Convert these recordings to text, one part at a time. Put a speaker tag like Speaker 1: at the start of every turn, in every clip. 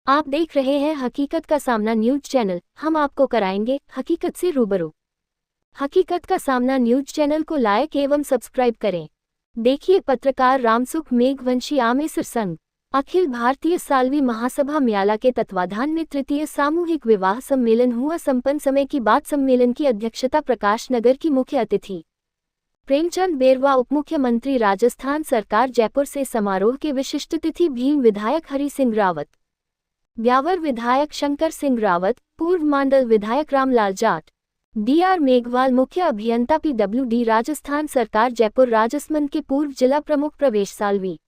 Speaker 1: आप देख रहे हैं हकीकत का सामना न्यूज चैनल। हम आपको कराएंगे हकीकत से रूबरू। हकीकत का सामना न्यूज चैनल को लाइक एवं सब्सक्राइब करें। देखिए पत्रकार रामसुख मेघवंशी आमेसर संघ अखिल भारतीय सालवी महासभा म्याला के तत्वाधान में तृतीय सामूहिक विवाह सम्मेलन हुआ संपन्न। समय की बात। सम्मेलन की अध्यक्षता प्रकाश नगर की मुख्य अतिथि प्रेमचंद बेरवा, उप मुख्यमंत्री राजस्थान सरकार जयपुर से। समारोह के विशिष्ट अतिथि भीम विधायक हरि सिंह रावत, ब्यावर विधायक शंकर सिंह रावत, पूर्व मांडल विधायक रामलाल जाट, डीआर मेघवाल, मुख्य अभियंता पीडब्ल्यूडी राजस्थान सरकार जयपुर, राजसमंद के पूर्व जिला प्रमुख प्रवेश सालवी,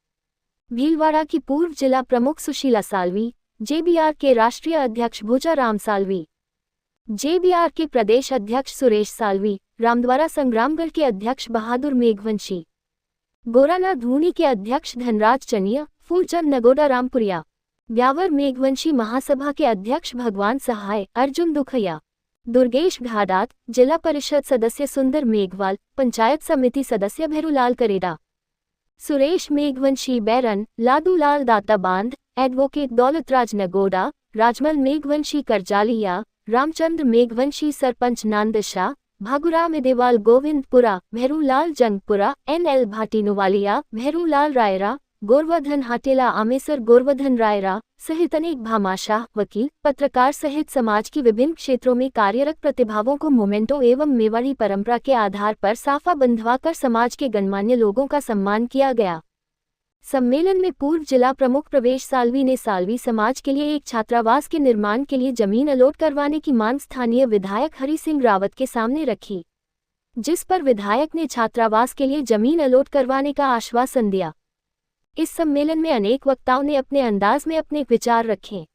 Speaker 1: भीलवाड़ा की पूर्व जिला प्रमुख सुशीला सालवी, जेबीआर के राष्ट्रीय अध्यक्ष भूजा राम सालवी, जेबीआर के प्रदेश अध्यक्ष सुरेश सालवी, रामद्वारा संग्रामगढ़ के अध्यक्ष बहादुर मेघवंशी, गोराना धूनी के अध्यक्ष धनराज चनिया, फूलचंद नगोडा रामपुरिया, ब्यावर मेघवंशी महासभा के अध्यक्ष भगवान सहाय, अर्जुन दुखैया, दुर्गेश घाडात, जिला परिषद सदस्य सुंदर मेघवाल, पंचायत समिति सदस्य भैरूलाल करेडा, सुरेश मेघवंशी बैरन, लादूलाल दाता बांध, एडवोकेट दौलतराज नगोडा, राजमल मेघवंशी करजालिया, रामचंद्र मेघवंशी सरपंच नांदशाह, भागुराम इदेवाल गोविंदपुरा, भैरूलाल जंगपुरा, NL भाटीनुवालिया, भैरूलाल रायरा, गोवर्धन हाटेला आमेसर, गोवर्धन रायरा सहित अनेक भामाशाह, वकील, पत्रकार सहित समाज की विभिन्न क्षेत्रों में कार्यरत प्रतिभाओं को मोमेंटो एवं मेवाड़ी परंपरा के आधार पर साफा बंधवाकर समाज के गणमान्य लोगों का सम्मान किया गया। सम्मेलन में पूर्व जिला प्रमुख प्रवेश सालवी ने सालवी समाज के लिए एक छात्रावास के निर्माण के लिए जमीन अलॉट करवाने की मांग स्थानीय विधायक हरि सिंह रावत के सामने रखी, जिस पर विधायक ने छात्रावास के लिए जमीन अलॉट करवाने का आश्वासन दिया। इस सम्मेलन में अनेक वक्ताओं ने अपने अंदाज में अपने विचार रखे।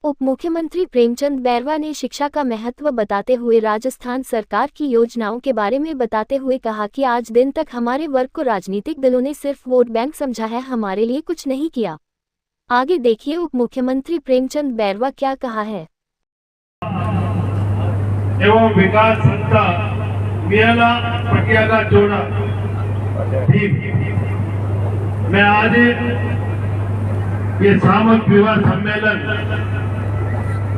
Speaker 1: उप मुख्यमंत्री प्रेमचंद बेरवा ने शिक्षा का महत्व बताते हुए राजस्थान सरकार की योजनाओं के बारे में बताते हुए कहा कि आज दिन तक हमारे वर्ग को राजनीतिक दलों ने सिर्फ वोट बैंक समझा है, हमारे लिए कुछ नहीं किया। आगे देखिए उप मुख्यमंत्री प्रेमचंद बेरवा क्या कहा है।
Speaker 2: एवं विकास संस्था म्याला प्रक्रिया का जोड़ा मैं आज ये सामूहिक विवाह सम्मेलन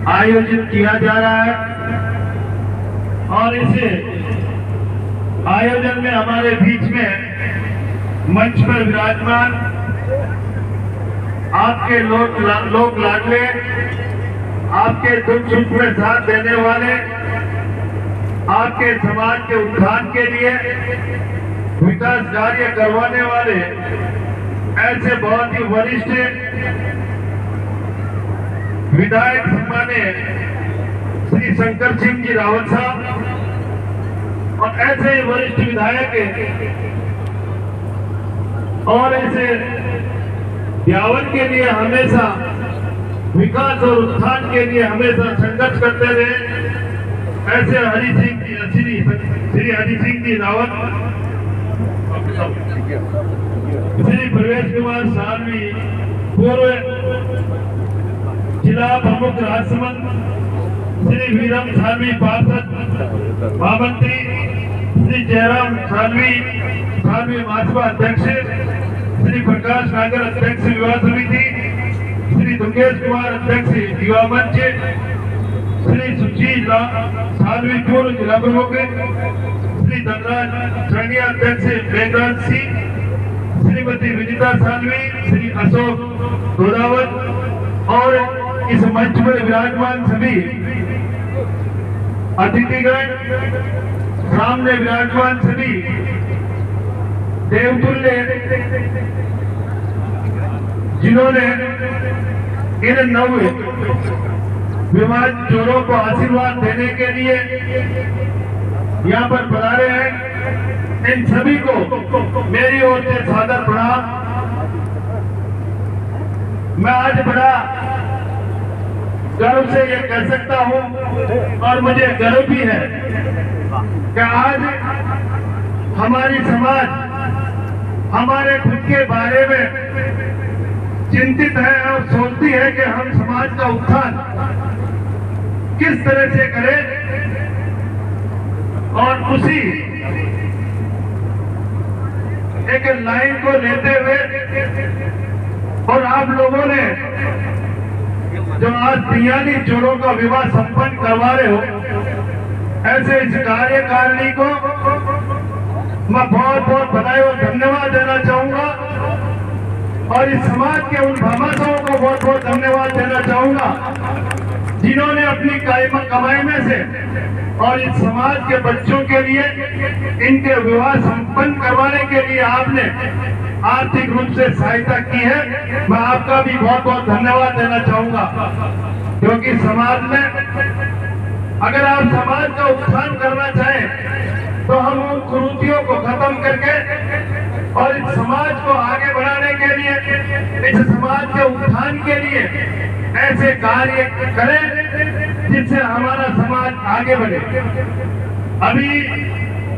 Speaker 2: आयोजित किया जा रहा है और इस आयोजन में हमारे बीच में मंच पर विराजमान आपके लोक लाडले, आपके दुख सुख में साथ देने वाले, आपके समाज के उत्थान के लिए विकास कार्य करवाने वाले ऐसे बहुत ही वरिष्ठ विधायक सम्मान्य श्री शंकर सिंह जी रावत साहब और ऐसे वरिष्ठ विधायक और ऐसे ब्यावर के लिए हमेशा विकास और उत्थान के लिए हमेशा संघर्ष करते रहे ऐसे श्री हरि सिंह जी रावत, श्री प्रवेश कुमार सालवी पूर्व जिला प्रमुख राजसमंद, श्री वीरम सालवी पार्षद महामंत्री, श्री जयराम सालवी महासभा अध्यक्ष, श्री प्रकाश नागर अध्यक्ष विवाह समिति, श्री दुर्गेश कुमार अध्यक्ष युवा मंच, श्री सुशील सालवी पूर्व जिला प्रमुख, श्री धनराज चनिया अध्यक्ष मेघराज सिंह, श्रीमती विनीता सालवी, श्री अशोक गोदावत और इस मंच पर विराजमान सभी अतिथिगण, सामने विराजमान सभी देवतुल्य जिन्होंने इन नव विवाह जोड़ों को आशीर्वाद देने के लिए यहाँ पर पधारे हैं, इन सभी को मेरी ओर से सादर प्रणाम। मैं आज बड़ा गर्व से ये कह सकता हूँ और मुझे गर्व भी है कि आज हमारी समाज हमारे खुद के बारे में चिंतित है और सोचती है कि हम समाज का उत्थान किस तरह से करें और उसी एक लाइन को लेते हुए और आप लोगों ने जो आज 43 जोड़ों का विवाह संपन्न करवा रहे हो, ऐसे इस कार्यकारिणी को मैं बहुत बहुत बधाई और धन्यवाद देना चाहूंगा और इस समाज के उन भामाशाहों को बहुत बहुत धन्यवाद देना चाहूंगा जिन्होंने अपनी कमाई में से और इस समाज के बच्चों के लिए इनके विवाह संपन्न करवाने के लिए आपने आर्थिक रूप से सहायता की है। मैं आपका भी बहुत बहुत धन्यवाद देना चाहूंगा, क्योंकि समाज में अगर आप समाज का उत्थान करना चाहें तो हम उन कुरीतियों को खत्म करके और इस समाज को आगे बढ़ाने के लिए, इस समाज के उत्थान के लिए ऐसे कार्य करें जिससे हमारा समाज आगे बढ़े। अभी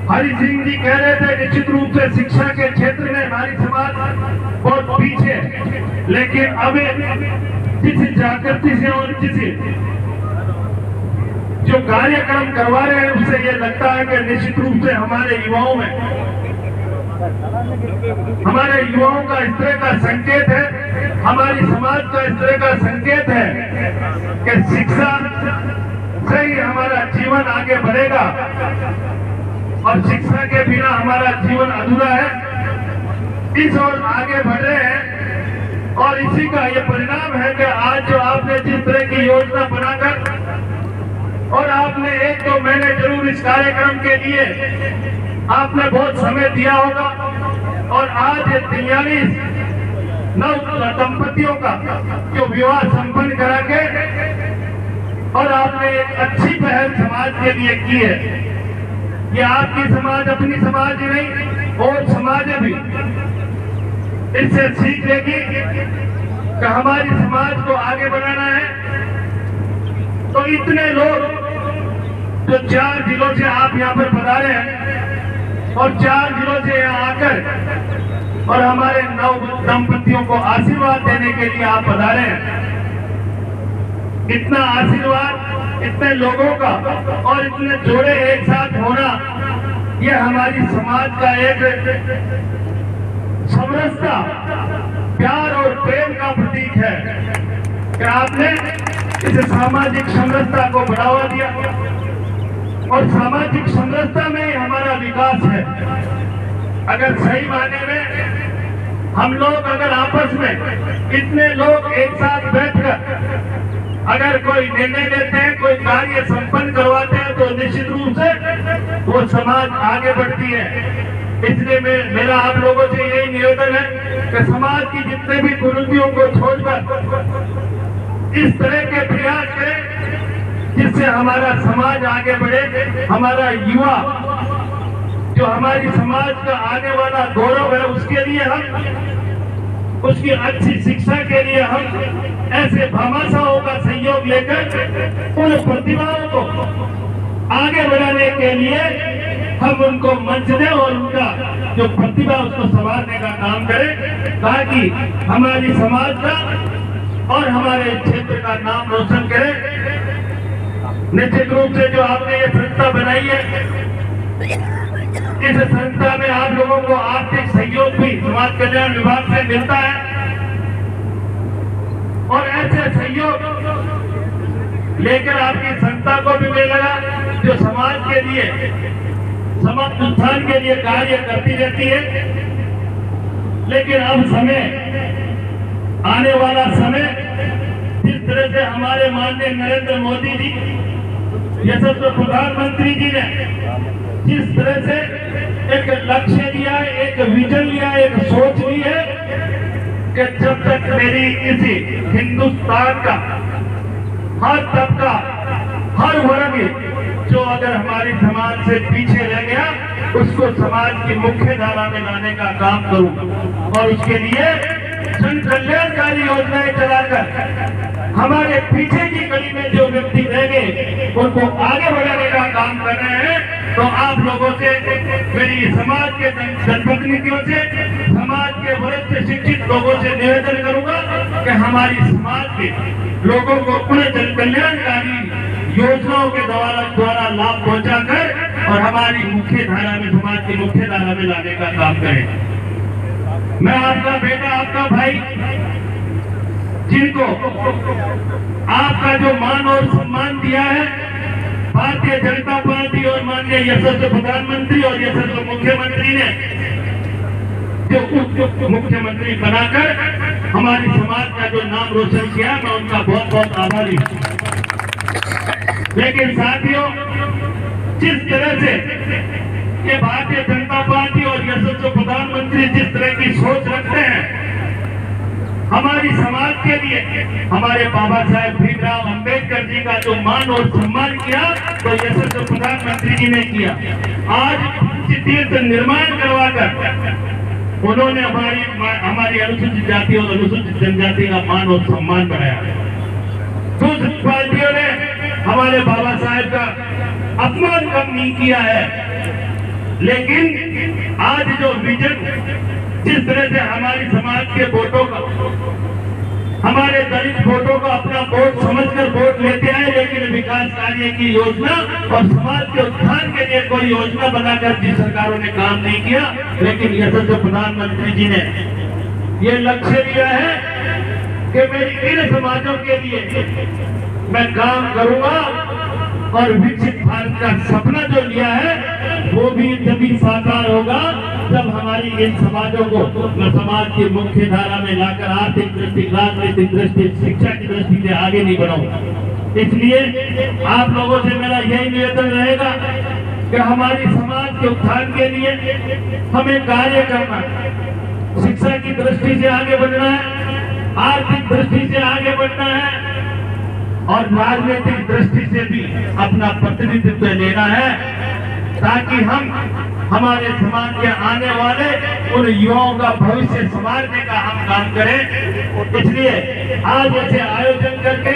Speaker 2: हरि सिंह जी कह रहे थे निश्चित रूप से शिक्षा के क्षेत्र में हमारी समाज बहुत पीछे, लेकिन अब जिस जागृति से और जिस जो कार्यक्रम करवा रहे हैं उससे ये लगता है कि निश्चित रूप से हमारे युवाओं का इस तरह का संकेत है, हमारी समाज का इस तरह का संकेत है कि शिक्षा से ही हमारा जीवन आगे बढ़ेगा और शिक्षा के बिना हमारा जीवन अधूरा है। इस ओर आगे बढ़ रहे हैं और इसी का ये परिणाम है कि आज जो आपने जिस तरह की योजना बनाकर और आपने 1-2 महीने जरूर इस कार्यक्रम के लिए आपने बहुत समय दिया होगा और आज ये 43 नव दंपतियों का जो विवाह संपन्न करा के और आपने एक अच्छी पहल समाज के लिए की है। ये आपकी समाज अपनी समाज ही नहीं और समाज भी इससे सीख लेगी कि हमारी समाज को आगे बढ़ाना है। तो इतने लोग जो 4 जिलों से आप यहाँ पर पधारे हैं और 4 जिलों से यहाँ आकर और हमारे नव दंपतियों को आशीर्वाद देने के लिए आप पधारे हैं, इतना आशीर्वाद इतने लोगों का और इतने जोड़े एक साथ होना, यह हमारी समाज का एक समरसता, प्यार और प्रेम का प्रतीक है कि आपने इस सामाजिक समरसता को बढ़ावा दिया और सामाजिक समरसता में ही हमारा विकास है। अगर सही मायने में हम लोग अगर आपस में इतने लोग एक साथ बैठकर अगर कोई निर्णय लेते हैं, कोई कार्य संपन्न करवाते हैं तो निश्चित रूप से वो समाज आगे बढ़ती है। इसलिए मेरा आप लोगों से यही निवेदन है कि समाज की जितने भी कुरीतियों को छोड़कर इस तरह के प्रयास करें जिससे हमारा समाज आगे बढ़े, हमारा युवा जो हमारी समाज का आने वाला गौरव है उसके लिए हम उसकी अच्छी शिक्षा के लिए हम ऐसे भामाशाहों का सहयोग लेकर उन प्रतिभाओं को आगे बढ़ाने के लिए हम उनको मंच दें और उनका जो प्रतिभा उसको संवारने का काम करें ताकि हमारी समाज का और हमारे क्षेत्र का नाम रोशन करें। निश्चित रूप से जो आपने ये संस्था बनाई है, इस संस्था में आप लोगों को आर्थिक सहयोग भी समाज कल्याण विभाग से मिलता है और ऐसे सहयोग लेकर आपकी संस्था को भी मिलेगा जो समाज के लिए, समाज उत्थान के लिए कार्य करती रहती है। लेकिन अब समय, आने वाला समय, जिस तरह से हमारे माननीय नरेंद्र मोदी जी, यशस्वी प्रधानमंत्री जी ने जिस तरह से एक लक्ष्य लिया है, एक विजन लिया है, एक सोच ली है कि जब तक मेरी इसी हिंदुस्तान का हर तबका, हर वर्ग जो अगर हमारी समाज से पीछे रह गया उसको समाज की मुख्य धारा में लाने का काम करूं और उसके लिए जन कल्याणकारी योजनाएं चलाकर हमारे पीछे की कड़ी में जो व्यक्ति रह गए उनको आगे बढ़ाने का काम कर रहे हैं। तो आप लोगों से, मेरी समाज के जनप्रतिनिधियों से, समाज के वरिष्ठ शिक्षित लोगों से निवेदन करूंगा कि हमारी समाज के लोगों को पूरे जन कल्याणकारी योजनाओं के द्वारा लाभ पहुंचाकर और हमारी मुख्य धारा में, समाज की मुख्य धारा में लाने का काम करें। मैं आपका बेटा, आपका भाई जिनको आपका जो मान और सम्मान दिया है भारतीय जनता पार्टी और माननीय यशस्वी प्रधानमंत्री और यशस्वी मुख्यमंत्री ने जो उप मुख्यमंत्री बनाकर हमारे समाज का जो नाम रोशन किया, मैं उनका बहुत बहुत आभारी हूं। लेकिन साथियों, जिस तरह से ये भारतीय जनता पार्टी और यशस्वी प्रधानमंत्री जिस तरह की सोच रखते हैं हमारी समाज के लिए, हमारे बाबा साहेब भीमराव अंबेडकर जी का जो मान और सम्मान किया तो यशस्वी प्रधानमंत्री जी ने किया। आज तीर्थ निर्माण करवाकर उन्होंने हमारी अनुसूचित जाति और अनुसूचित जनजाति का मान और सम्मान बढ़ाया। दूसरी पार्टियों ने हमारे बाबा साहेब का अपमान कम नहीं किया है, लेकिन आज जो विजन जिस तरह से हमारी समाज के वोटों का, हमारे दलित वोटों को अपना वोट समझकर वोट लेते हैं, लेकिन विकास कार्य की योजना और समाज के उत्थान के लिए कोई योजना बनाकर जिन सरकारों ने काम नहीं किया, लेकिन यशस्वी प्रधानमंत्री जी ने ये लक्ष्य लिया है कि मेरी इन समाजों के लिए मैं काम करूंगा और विकसित भारत का सपना जो लिया है वो भी तभी साकार होगा जब हमारी इन समाजों को समाज की मुख्य धारा में लाकर आर्थिक दृष्टि, राजनीतिक दृष्टि, शिक्षा की दृष्टि से आगे नहीं बढ़ाऊंगा। इसलिए आप लोगों से मेरा यही निवेदन रहेगा कि हमारी समाज के उत्थान के लिए हमें कार्य करना है, शिक्षा की दृष्टि से आगे बढ़ना है, आर्थिक दृष्टि से आगे बढ़ना है और राजनीतिक दृष्टि से भी अपना प्रतिनिधित्व लेना है, ताकि हम हमारे समाज के आने वाले उन युवाओं का भविष्य संवारने का हम काम करें। इसलिए आज ऐसे आयोजन करके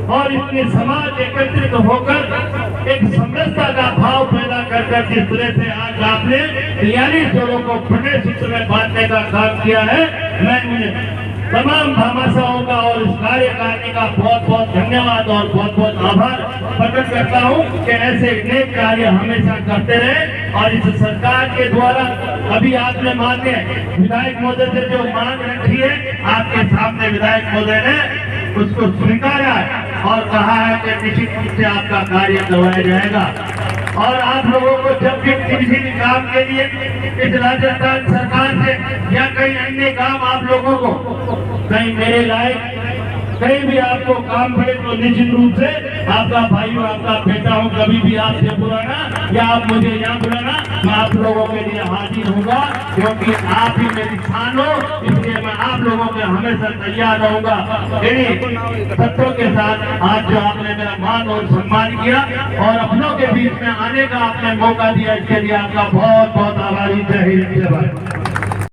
Speaker 2: और इतने समाज एकत्रित होकर एक समरसता का भाव पैदा कर जिस तरह से आज आपने 43 जोड़ों को बड़े सूत्र में बांटने का काम किया है, मैं उन्हें तमाम भामाशाहों का और इस कार्यकारिणी का बहुत बहुत धन्यवाद और बहुत बहुत आभार प्रकट करता हूं कि ऐसे नेक कार्य हमेशा करते रहे। और इस सरकार के द्वारा अभी आपने माननीय विधायक महोदय से जो मांग रखी है, आपके सामने विधायक महोदय ने उसको स्वीकारा और कहा है कि निश्चित रूप से आपका कार्य करवाया जाएगा। और आप लोगों को जब भी किसी भी काम के लिए इस राजस्थान सरकार से या कहीं अन्य काम आप लोगों को कहीं मेरे लायक कहीं भी आपको काम पड़े तो निश्चित रूप से आपका भाई हो, आपका बेटा हो, कभी भी आपसे बुलाना या आप मुझे यहाँ बुलाना, मैं आप लोगों के लिए हाजिर होगा, क्योंकि आप ही मेरी शान हो। इसलिए मैं आप लोगों के हमेशा तैयार रहूंगा। इन्हीं तत्वों के साथ आज जो आपने मेरा मान और सम्मान किया और अपनों के बीच में आने का आपने मौका दिया, इसके लिए आपका बहुत बहुत आभारी। जय हिंद, जय भारत।